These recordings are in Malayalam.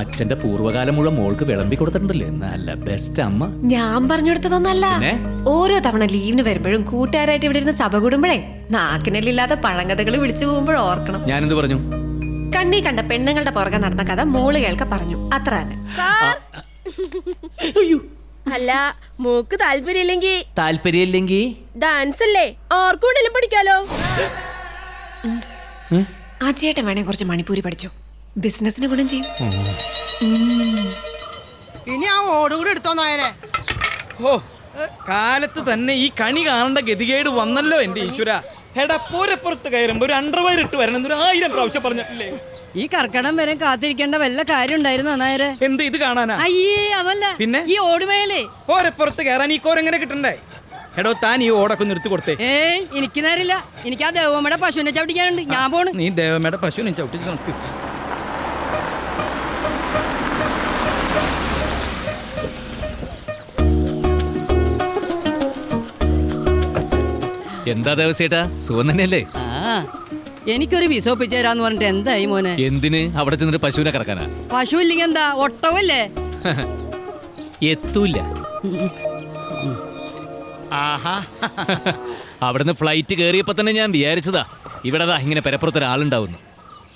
അച്ഛന്റെ പൂർവ്വകാലം മുഴുവൻ മോൾക്ക് വിളമ്പി കൊടുത്തിട്ടുണ്ടല്ലേ, നല്ല ബെസ്റ്റ് അമ്മ. ഞാൻ പറഞ്ഞെടുത്തതൊന്നല്ല. ഓരോ തവണ ലീവിന് വരുമ്പോഴും കൂട്ടുകാരായിട്ട് ഇവിടെ ഇരുന്ന് സഭ കൂടുമ്പോഴേ നാക്കിനല്ലില്ലാത്ത പഴങ്കഥകൾ വിളിച്ചു പോകുമ്പോൾ ഓർക്കണം. ഞാനെന്ത് പറഞ്ഞു? കണ്ണി കണ്ട പെണ്ണുങ്ങളുടെ പുറകെ നടന്ന കഥ മോള് കേൾക്ക പറഞ്ഞു, അത്ര തന്നെ. അല്ല, മോക്ക് താല്പര്യമില്ലെങ്കിൽ ഡാൻസ് അല്ലേ, ആർക്കും പഠിക്കാലോ. ആ ചേട്ടൻ വേണേ കുറച്ച് മണിപ്പൂരി പഠിച്ചു, ബിസിനസിന് ഗുണം ചെയ്യും. ഇനി ആ ഓടും കൂടി എടുത്തോ നായരെ. ഓ, കാലത്ത് തന്നെ ഈ കണി കാണേണ്ട ഗതികേട് വന്നല്ലോ എന്റെ ഈശ്വര. എടാ, പോരപ്പുറത്ത് കയറുമ്പോ ഒരു അണ്ടർവയർ ഇട്ട് വരണം 1000 പ്രാവശ്യം പറഞ്ഞിട്ടില്ലേ? ഈ കർക്കടം വരെ കാത്തിരിക്കേണ്ട വല്ല കാര്യം ഉണ്ടായിരുന്നു നായരെ? എന്ത് ഇത് കാണാനാ? അയ്യേ, അതല്ല, പിന്നെ ഈ ഓടുമേലേ പോരപ്പുറത്ത് കയറാൻ ഈ കോരെങ്ങനെ കിട്ടണ്ടേ? എടോ, താൻ ഈ ഓടൊക്കെ നിർത്തി കൊടുത്തേ. എനിക്ക് നേരില്ല, എനിക്ക് ആ ദേവമ്മയുടെ പശുവിനെ ചവിട്ടിക്കാനുണ്ട്, ഞാൻ പോണ്. നീ ദേവമ്മയുടെ പശുവിനെ ചവിട്ടിച്ച് നോക്ക്. എന്താ ദിവസേട്ടാ, സുഖം തന്നെയല്ലേ? എനിക്കൊരു വിസ ഒപ്പിച്ചു തരാന്ന് പറഞ്ഞിട്ട് എന്തായി മോനെ? എന്തിന് അവിടെ ചെന്നിട്ട് പശുവിനെ കറക്കാനാ? പശു ഇല്ലെങ്കിൽ എന്താ, ഒട്ടകല്ലേ? എത്തൂല്ല. അവിടുന്ന് ഫ്ലൈറ്റ് കയറിയപ്പോ തന്നെ ഞാൻ വിചാരിച്ചതാ ഇവിടെതാ ഇങ്ങനെ പെരപ്പുറത്ത് ഒരാളുണ്ടാവുന്നു.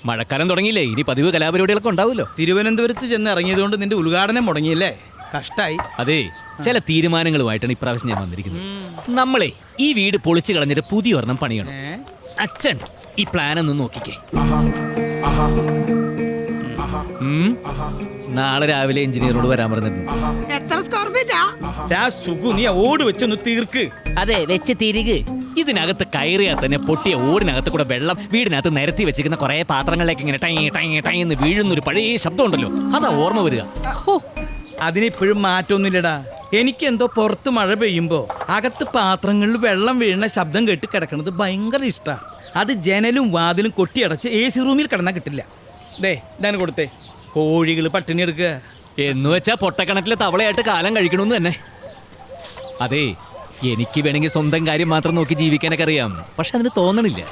മഴക്കാലം തുടങ്ങിയില്ലേ, ഇനി പതിവ് കലാപരിപാടികളൊക്കെ ഉണ്ടാവുമല്ലോ. തിരുവനന്തപുരത്ത് ചെന്ന് ഇറങ്ങിയതുകൊണ്ട് നിന്റെ ഉദ്ഘാടനം മുടങ്ങിയല്ലേ? കഷ്ടായി. അതെ, ചില തീരുമാനങ്ങളുമായിട്ടാണ് ഇപ്രാവശ്യം ഞാൻ വന്നിരിക്കുന്നത്. നമ്മളെ ഈ വീട് പൊളിച്ചു കളഞ്ഞിട്ട് പുതിയ ഒരെണ്ണം പണിയണം. അച്ഛൻ ഈ പ്ലാൻ ഒന്ന് നോക്കിക്കേ. നാളെ രാവിലെ എഞ്ചിനീയറോട് വരാൻ പറഞ്ഞിട്ടുണ്ട്. എത്ര സ്ക്വയർ ഫീറ്റാ? നീ ഓട് വെച്ചൊന്ന് തീർക്ക്. അതെ, വെച്ച് തിരികെ. ഇതിനകത്ത് കയറിയാൽ തന്നെ പൊട്ടിയ ഓടിനകത്ത് കൂടെ വെള്ളം വീടിനകത്ത് നിരത്തി വെച്ചിരിക്കുന്ന കുറെ പാത്രങ്ങളിലേക്ക് ഇങ്ങനെ ടൈ ടൈ ടൈ എന്ന് വീഴുന്നൊരു പഴയ ശബ്ദം ഉണ്ടല്ലോ, അതാ ഓർമ്മ വരിക. അതിനിപ്പോഴും മാറ്റമൊന്നുമില്ലടാ. എനിക്കെന്തോ പുറത്ത് മഴ പെയ്യുമ്പോ അകത്ത് പാത്രങ്ങളിൽ വെള്ളം വീഴുന്ന ശബ്ദം കേട്ട് കിടക്കണത് ഭയങ്കര ഇഷ്ടമാണ്. അത് ജനലും വാതിലും കൊട്ടിയടച്ച് AC റൂമിൽ കിടന്നാൽ കിട്ടില്ല. ദേ, ഇതാണ് കൊടുത്തേ. കോഴികൾ പട്ടിണി എടുക്കുക എന്ന് വെച്ചാ പൊട്ടക്കണക്കിലെ തവളയായിട്ട് കാലം കഴിക്കണമെന്ന് തന്നെ. അതെ, എനിക്ക് വേണമെങ്കിൽ സ്വന്തം കാര്യം മാത്രം നോക്കി ജീവിക്കാനൊക്കെ അറിയാം, പക്ഷെ അതിന് തോന്നണില്ല.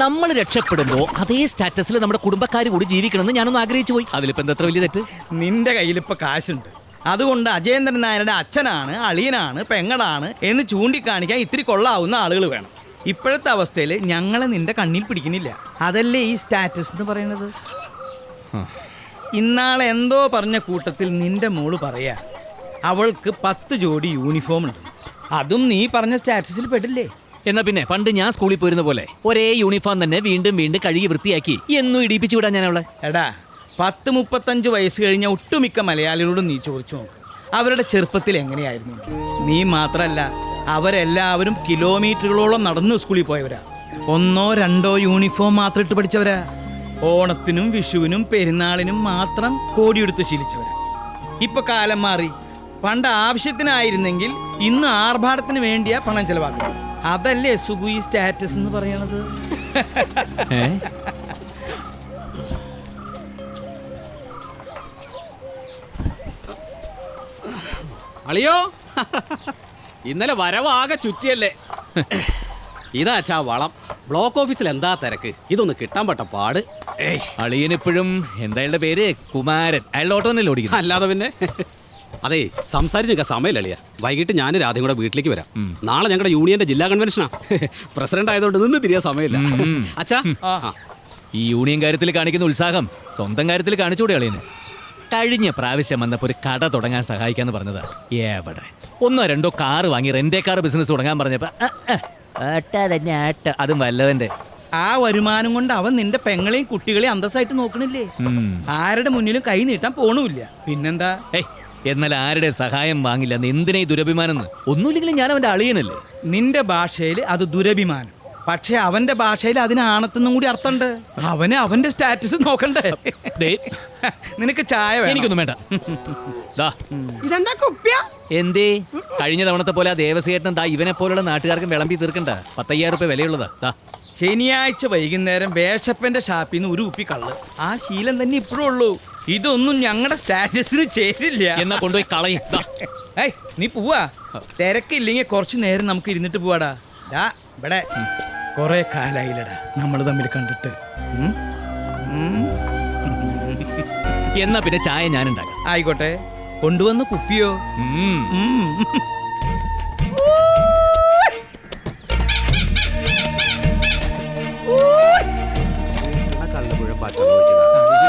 നമ്മൾ രക്ഷപ്പെടുമ്പോ അതേ സ്റ്റാറ്റസിൽ നമ്മുടെ കുടുംബക്കാർ കൂടി ജീവിക്കണമെന്ന് ഞാനൊന്ന് ആഗ്രഹിച്ചു പോയി. അതിലിപ്പോ എന്താ വലിയ തെറ്റ്? നിന്റെ കയ്യിലിപ്പോ കാശുണ്ട്, അതുകൊണ്ട് അജയേന്ദ്രൻ നായരുടെ അച്ഛനാണ്, അളിയനാണ്, പെങ്ങളാണ് എന്ന് ചൂണ്ടിക്കാണിക്കാൻ ഇത്തിരി കൊള്ളാവുന്ന ആളുകൾ വേണം. ഇപ്പോഴത്തെ അവസ്ഥയിൽ ഞങ്ങളെ നിന്റെ കണ്ണിൽ പിടിക്കണില്ല. അതല്ലേ ഈ സ്റ്റാറ്റസ് എന്ന് പറയുന്നത്. ഇന്നാളെ എന്തോ പറഞ്ഞ കൂട്ടത്തിൽ നിന്റെ മോള് പറയാ അവൾക്ക് 10 ജോഡി യൂണിഫോം ഉണ്ട്. അതും നീ പറഞ്ഞ സ്റ്റാറ്റസിൽ പെടില്ലേ? എന്നാ പിന്നെ പണ്ട് ഞാൻ സ്കൂളിൽ പോയിരുന്ന പോലെ ഒരേ യൂണിഫോം തന്നെ വീണ്ടും വീണ്ടും കഴുകി വൃത്തിയാക്കി എന്നും ഇടിപ്പിച്ചു വിടാൻ ഞാൻ അവളെ. എടാ, 10-35 വയസ്സ് കഴിഞ്ഞ ഒട്ടുമിക്ക മലയാളികളോടും നീ ചോദിച്ചു നോക്ക്, അവരുടെ ചെറുപ്പത്തിൽ എങ്ങനെയായിരുന്നു. നീ മാത്രല്ല, അവരെല്ലാവരും കിലോമീറ്ററുകളോളം നടന്ന് സ്കൂളിൽ പോയവരാ. 1-2 യൂണിഫോം മാത്രം ഇട്ട് പഠിച്ചവരാ. ഓണത്തിനും വിഷുവിനും പെരുന്നാളിനും മാത്രം കോടിയെടുത്ത് ശീലിച്ചവരാ. ഇപ്പൊ കാലം മാറി. പണ്ട് ആവശ്യത്തിനായിരുന്നെങ്കിൽ ഇന്ന് ആർഭാടത്തിന് വേണ്ടിയാ പണം ചെലവാക്കുന്നത്. അതല്ലേ സുഖു ഈ സ്റ്റാറ്റസ് എന്ന് പറയണത്. അളിയോ, ഇന്നലെ വരവാകെ ചുറ്റിയല്ലേ? ഇതാച്ചാ വളം. ബ്ലോക്ക് ഓഫീസിൽ എന്താ തിരക്ക്, ഇതൊന്ന് കിട്ടാൻ പെട്ട പാട്. അളിയനെപ്പോഴും എന്തായാലും പേര് കുമാരൻ, അയാളുടെ ഓട്ടോ തന്നെ ഓടിക്കുന്നു. അല്ലാതെ പിന്നെ. അതെ, സംസാരിച്ചൊക്കെ സമയമില്ല അളിയ. വൈകിട്ട് ഞാൻ രാധയും കൂടെ വീട്ടിലേക്ക് വരാം. നാളെ ഞങ്ങളുടെ യൂണിയന്റെ ജില്ലാ കൺവെൻഷനാ. പ്രസിഡന്റ് ആയതുകൊണ്ട് നിന്ന് തിരിയാൻ സമയമില്ല. അച്ഛാ, ഈ യൂണിയൻ കാര്യത്തിൽ കാണിക്കുന്ന ഉത്സാഹം സ്വന്തം കാര്യത്തിൽ കാണിച്ചുകൂടെ അളിയന്? കഴിഞ്ഞ പ്രാവശ്യം വന്നപ്പോൾ ഒരു കട തുടങ്ങാൻ സഹായിക്കാന്ന് പറഞ്ഞതാ. എവിടെ 1-2 കാറ് വാങ്ങി റെന്റേ കാർ ബിസിനസ് തുടങ്ങാൻ പറഞ്ഞപ്പോ അതും വല്ലവന്റെ. ആ വരുമാനം കൊണ്ട് അവൻ നിന്റെ പെങ്ങളെയും കുട്ടികളെയും അന്തസ്സായിട്ട് നോക്കണില്ലേ? ആരുടെ മുന്നിലും കൈ നീട്ടാൻ പോണുമില്ല. പിന്നെന്താ? എന്നാൽ ആരുടെ സഹായം വാങ്ങില്ല. എന്തിനാ ഈ ദുരഭിമാനം? ഒന്നുമില്ലെങ്കിലും ഞാൻ അവന്റെ അളിയനല്ലേ. നിന്റെ ഭാഷയിൽ അത് ദുരഭിമാനം, പക്ഷെ അവന്റെ ഭാഷയിൽ അതിന് ആണത്തൊന്നും കൂടി അർത്ഥമുണ്ട്. അവന് അവന്റെ സ്റ്റാറ്റസ് നോക്കണ്ടേ? നിനക്ക് ചായ വേണം? എനിക്കൊന്നും വേണ്ട. ഇതെന്താ കുപ്പിയ? എന്തേ കഴിഞ്ഞ തവണത്തെ പോലെ ആ ദേവസ്വേട്ടൻ ഇവനെ പോലുള്ള നാട്ടുകാർക്ക് വിളമ്പി തീർക്കണ്ട. 10,000 രൂപ വിലയുള്ളതാ. ശനിയാഴ്ച വൈകുന്നേരം വേഷപ്പന്റെ ഷാപ്പിൽ നിന്ന് ഒരു കുപ്പി കള്ള്. ആ ശീലം തന്നെ ഇപ്പോഴും ഉള്ളൂ. ഇതൊന്നും ഞങ്ങളുടെ സ്റ്റാറ്റസിന് ചേരില്ല. എന്നാ കൊണ്ടുപോയി കളയും. നീ പോവാ? തിരക്കില്ലെങ്കിൽ കുറച്ചു നേരം നമുക്ക് ഇരുന്നിട്ട് പോവാടാ. ഇവിടെ കൊറേ കാലായില്ലടാ നമ്മൾ തമ്മിൽ കണ്ടിട്ട്. എന്നാ പിന്നെ ചായ ഞാൻ ഉണ്ടാക്കാം. ആയിക്കോട്ടെ. കൊണ്ടുവന്ന കുപ്പിയോ? ഉം.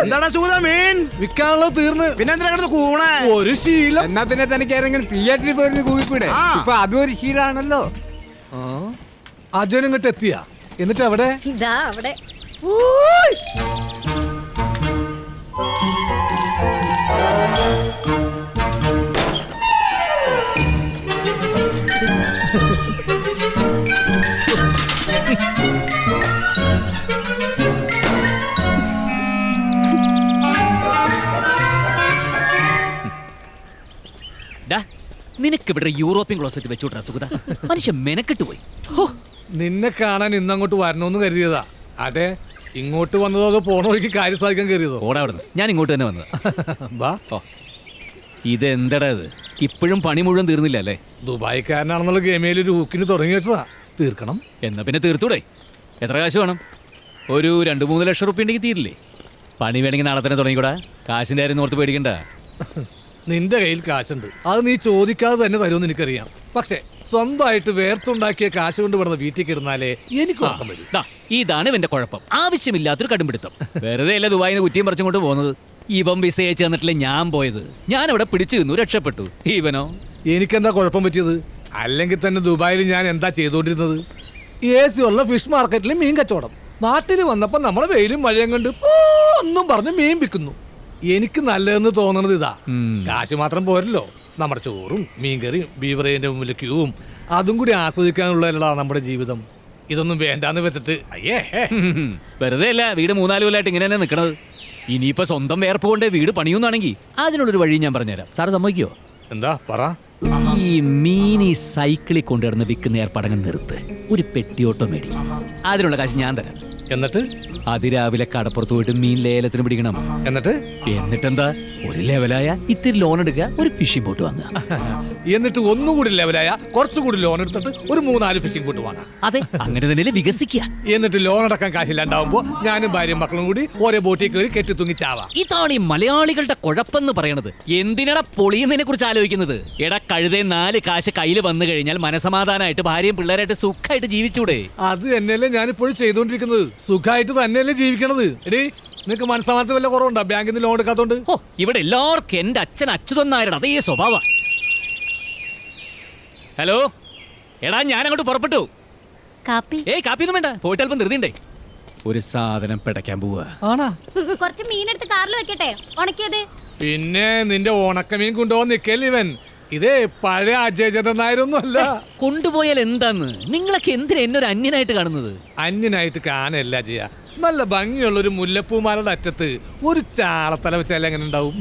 എന്താണ് സൂത മീൻ വിൽക്കാനുള്ളത് തീർന്ന് പിന്നെ എന്തിനാ കിടന്ന് കൂണേ? ഒരു ശീലം. എന്നാ പിന്നെ തനിക്ക് ആരെങ്കിലും തിയേറ്ററിൽ പോയി കൂവിക്കൂടെ? ഇപ്പൊ അതും ഒരു ശീലാണല്ലോ. അജയൻ ഇങ്ങോട്ട് എത്തിയ എന്നിട്ട് അവിടെ അവിടെ നിനക്ക് ഇവിടെ യൂറോപ്യൻ ക്ലോസറ്റ് വെച്ചോട്ടാ സുഗത. മനുഷ്യ മെനക്കെട്ട് പോയി. നിന്നെ കാണാൻ ഇന്നങ്ങോട്ട് വരണോന്ന് കരുതിയതാ. അതെ, ഇങ്ങോട്ട് വന്നതോ അതോ പോണ വഴിക്ക് കാര്യം സാധിക്കാൻ കയറിയതോ? ഓടാ അവിടുന്ന്. ഞാൻ ഇങ്ങോട്ട് തന്നെ വന്നത്. ബാ. ഇതെന്തടാ ഇത്? ഇപ്പോഴും പണി മുഴുവൻ തീർന്നില്ല അല്ലേ? ദുബായിക്കാരനാണെന്നുള്ള ഗെയിമേൽ ഒരു ഊക്കിന് തുടങ്ങി വെച്ചതാ. തീർക്കണം. എന്നാ പിന്നെ തീർത്തൂടെ? എത്ര കാശ് വേണം? ഒരു 2-3 ലക്ഷം റുപ്യ ഉണ്ടെങ്കിൽ തീരില്ലേ? പണി വേണമെങ്കിൽ നാളെ തന്നെ തുടങ്ങിക്കൂടാ. കാശിന്റെ കാര്യം ഓർത്ത് പേടിക്കണ്ട. നിന്റെ കയ്യിൽ കാശുണ്ട്, അത് നീ ചോദിക്കാതെ തന്നെ തരുമെന്ന് എനിക്കറിയാം. പക്ഷേ സ്വന്തമായിട്ട് വേർത്തുണ്ടാക്കിയ കാശ് കൊണ്ട് വിടുന്ന വീട്ടിൽ കിടന്നാലേ എനിക്ക് ഉറക്കം വരും. ഇതാണ് ഇവന്റെ കുഴപ്പം. ആവശ്യമില്ലാത്തൊരു കടുംപിടുത്തം. വെറുതെ അല്ല ദുബായിന്ന് കുറ്റിയും പറിച്ചും കൊണ്ട് പോകുന്നത്. ഇവൻ വിസ അയച്ചു തന്നിട്ടില്ല ഞാൻ പോയത്. ഞാൻ അവിടെ പിടിച്ചു നിന്നു, രക്ഷപ്പെട്ടു. ഇവനോ? എനിക്കെന്താ കുഴപ്പം പറ്റിയത്? അല്ലെങ്കിൽ തന്നെ ദുബായിൽ ഞാൻ എന്താ ചെയ്തോണ്ടിരുന്നത്? AC ഉള്ള ഫിഷ് മാർക്കറ്റിൽ മീൻ കച്ചവടം. നാട്ടിൽ വന്നപ്പോ നമ്മളെ വെയിലും മഴയും കണ്ട് ഒന്നും പറഞ്ഞ് മീൻ വിൽക്കുന്നു. എനിക്ക് നല്ലതെന്ന് തോന്നണത് ഇതാ. കാശ് മാത്രം പോരല്ലോ, നമ്മുടെ ചോറും മീൻകറിയും ബീവറേജിന്റെ മുമ്പിൽ ക്യൂവും അതും കൂടി ആസ്വദിക്കാനുള്ളതല്ലടാ നമ്മുടെ ജീവിതം. ഇതൊന്നും വേണ്ടാന്ന് വെച്ചിട്ട് അയ്യേ. വെറുതെ അല്ല വീട് 4 കൊല്ലമായിട്ട് ഇങ്ങനെ തന്നെ നിൽക്കണത്. ഇനിയിപ്പോ സ്വന്തം വേർപ്പ് കൊണ്ട് വീട് പണിയുന്നാണെങ്കിൽ അതിനുള്ളൊരു വഴി ഞാൻ പറഞ്ഞുതരാം. സാറ് സമ്മതിക്കോ? എന്താ പറ. ഈ മീനി സൈക്കിളിൽ കൊണ്ടുവരുന്ന വിൽക്കുന്ന ഏർപ്പടങ്ങ് നിർത്ത്. ഒരു പെട്ടിയോട്ടോ മേടി. അതിനുള്ള കാശ് ഞാൻ തരാം. എന്നിട്ട് അതിരാവിലെ കടപ്പുറത്ത് പോയിട്ട് മീൻ ലേലത്തിന് പിടിക്കണം. എന്നിട്ടെന്താ, ഒരു ലെവലായ ഇത്തിരി ലോൺ എടുക്കുക, ഒരു ഫിഷിംഗ് ബോട്ട് വാങ്ങുക. എന്നിട്ട് ഒന്നുകൂടി ലെവലായ കുറച്ചുകൂടി ലോൺ എടുത്തിട്ട് ഒരു 3-4 ഫിഷിംഗ് ബോട്ട് വാങ്ങാം. അതെ, അങ്ങനെ തന്നെ വികസിക്കുക. എന്നിട്ട് ലോൺ അടക്കാൻ കാശില്ലാണ്ടാവുമ്പോ ഞാനും ഭാര്യയും മക്കളും കൂടി ഒരേ ബോട്ടിൽ കയറി കെട്ടി തൂങ്ങി ചാവാം. ഇതാണ് ഈ മലയാളികളുടെ കുഴപ്പമെന്ന് പറയണത്. എന്തിനടാ പൊളിയുന്നതിനെ കുറിച്ച് ആലോചിക്കുന്നത്? എടാ കഴുതേ 4 കാശ് കയ്യിൽ വന്നു കഴിഞ്ഞാൽ മനസമാധാനമായിട്ട് ഭാര്യയും പിള്ളേരായിട്ട് സുഖമായിട്ട് ജീവിച്ചൂടെ? അത് തന്നെയല്ലേ ഞാനിപ്പോഴും ചെയ്തോണ്ടിരിക്കുന്നത്. സുഖമായിട്ട് തന്നെയല്ലേ ജീവിക്കണത്. എടീ, നിനക്ക് മനസ്സമാനത്ത് വല്ല കുറവുണ്ടോ ബാങ്കിൽ നിന്ന് ലോൺ എടുക്കാത്തോണ്ട്? ഇവിടെ എല്ലാവർക്കും എന്റെ അച്ഛൻ അച്യുതൻ നായരുടെ അതേ സ്വഭാവ. ഹലോ, എടാ ഞാൻ അങ്ങോട്ട് പുറപ്പെട്ടു. കാപ്പിയൊന്നും വേണ്ട, പോയിട്ട് അല്പം ധൃതിയുണ്ടേ. ഒരു സാധനം പിടയ്ക്കാൻ പോവാ. ആണാ? കുറച്ച് മീനെടുത്ത് കാറിൽ വെക്കട്ടെ, ഉണക്കിയത്. പിന്നെ നിന്റെ ഉണക്കമീൻ കൊണ്ടുപോകാൻ നിക്കല്ലേ ഇവൻ. ഇതേ പഴയ അജയചന്ദ്രൻ നായരൊന്നും അല്ല. കൊണ്ടുപോയാൽ എന്താന്ന്? നിങ്ങളൊക്കെ എന്തിനാ എന്നൊരു അന്യനായിട്ട് കാണുന്നത്? അന്യനായിട്ട് കാണല്ല ചെയ്യാ. നല്ല ഭംഗിയുള്ള ഒരു മുല്ലപ്പൂമാലയുടെ അറ്റത്ത് ഒരു ചാളത്തല വെച്ചാൽ എങ്ങനെ ഉണ്ടാവും?